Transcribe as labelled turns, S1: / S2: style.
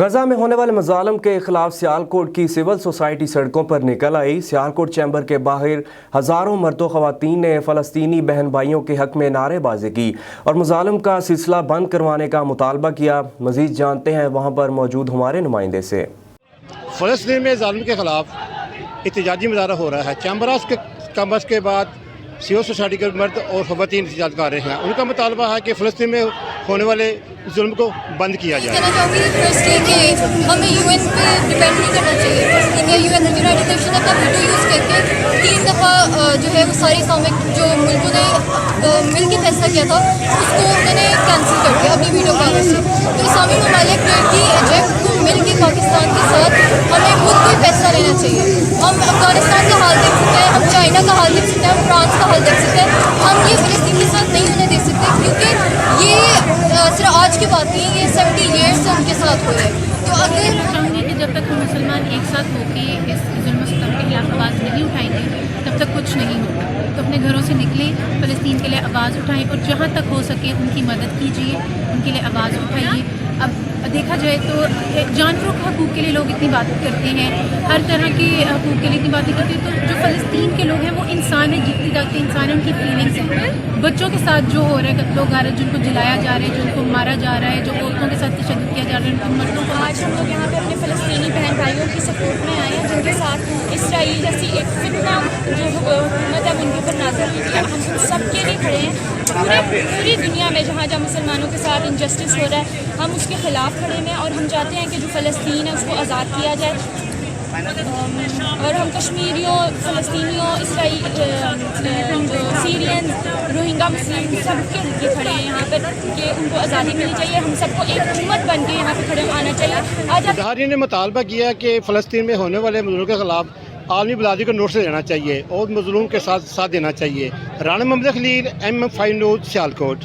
S1: غزہ میں ہونے والے مظالم کے خلاف سیالکوٹ کی سول سوسائٹی سڑکوں پر نکل آئی۔ سیالکوٹ چیمبر کے باہر ہزاروں مرد و خواتین نے فلسطینی بہن بھائیوں کے حق میں نعرے بازی کی اور مظالم کا سلسلہ بند کروانے کا مطالبہ کیا۔ مزید جانتے ہیں وہاں پر موجود ہمارے نمائندے سے۔
S2: فلسطین میں ظالم کے خلاف احتجاجی مظاہرہ ہو رہا ہے۔ چیمبرز کے کمبرز کے بعد سول سوسائٹی کے مرد اور خواتین احتجاج کر رہے ہیں۔ ان کا مطالبہ ہے کہ فلسطین میں ہونے والے ظلم کو بند کیا جائے۔
S3: کہنا چاہوں گی فرسٹلی کہ ہمیں UN پہ ڈپینڈ نہیں کرنا چاہیے۔ فلسطین یا UN یونائٹڈ نیشن کا ویٹو یوز کر کے 3 دفعہ جو ہے وہ سارے اسلامک جو ملکوں نے مل کے فیصلہ کیا تھا اس کو انہوں نے کینسل کر دیا اپنی ویٹو پاور سے۔ تو اسلامی ممالک کی ایجنٹ کو مل کے پاکستان کے ساتھ ہمیں خود کوئی فیصلہ لینا چاہیے۔ ہم افغانستان کا حال دیکھ سکتے ہیں، ہم چائنا کا حال دیکھ سکتے ہیں، ہم فرانس کا حال دیکھ سکتے ہیں۔ ہم یہ فلسطین کے ساتھ نہیں ہونے دے سکتے کیونکہ یہ صرف آج کی بات نہیں، یہ 70 ایئرس سے ان کے ساتھ ہوئے ہیں۔ تو اگر
S4: چاہوں گی کہ جب تک ہم مسلمان ایک ساتھ ہو کے اس ظلم و ستم کے خلاف آواز نہیں اٹھائیں گے تب تک کچھ نہیں ہوگا۔ تو اپنے گھروں سے نکلیں، فلسطین کے لیے آواز اٹھائیں اور جہاں تک ہو سکے ان کی مدد کیجیے، ان کے لیے آواز اٹھائیے۔ اب دیکھا جائے تو جانوروں کے حقوق کے لیے لوگ اتنی باتیں کرتے ہیں، ہر طرح کے حقوق کے لیے اتنی باتیں کرتے ہیں، تو جو فلسطین کے لوگ ہیں وہ انسان ہیں، جتنی تک انسان ہیں ان کی فیلنگس ہیں۔ بچوں کے ساتھ جو ہو رہا ہے قتل و غارت، جن کو جلایا جا رہا ہے، جن کو مارا جا رہا ہے، جو عورتوں کے ساتھ تشدد کیا جا رہا ہے، ان کو مردوں کو۔
S5: آج ہم لوگ یہاں پہ اپنے فلسطینی بہن بھائیوں کی سپورٹ میں آئے ہیں جن کے ساتھ اسرائیل جیسی ایک فتنہ جو حکومت ہے ان کے اوپر نازل ہوئی ہے۔ ہم ان سب کے لیے کھڑے ہیں، پوری دنیا میں جہاں جہاں مسلمانوں کے ساتھ انجسٹس ہو رہا ہے ہم اس کے خلاف کھڑے ہیں اور ہم چاہتے ہیں کہ جو فلسطین ہے اس کو آزاد کیا جائے۔ اور ہم کشمیریوں، فلسطینیوں، سیرین، روہنگا مسلم سب کے لیے کھڑے ہیں یہاں پر کہ ان کو آزادی ملنی چاہیے۔ ہم سب کو ایک امت بن کے یہاں پہ کھڑے آنا چاہیے۔ آج
S2: مظاہرین نے مطالبہ کیا کہ فلسطین میں ہونے والے مظلوم کے خلاف عالمی برادری کو نوٹس دینا چاہیے اور مظلوم کے ساتھ دینا چاہیے۔ رانا محمد خلیل، M5 نیوز، سیالکوٹ۔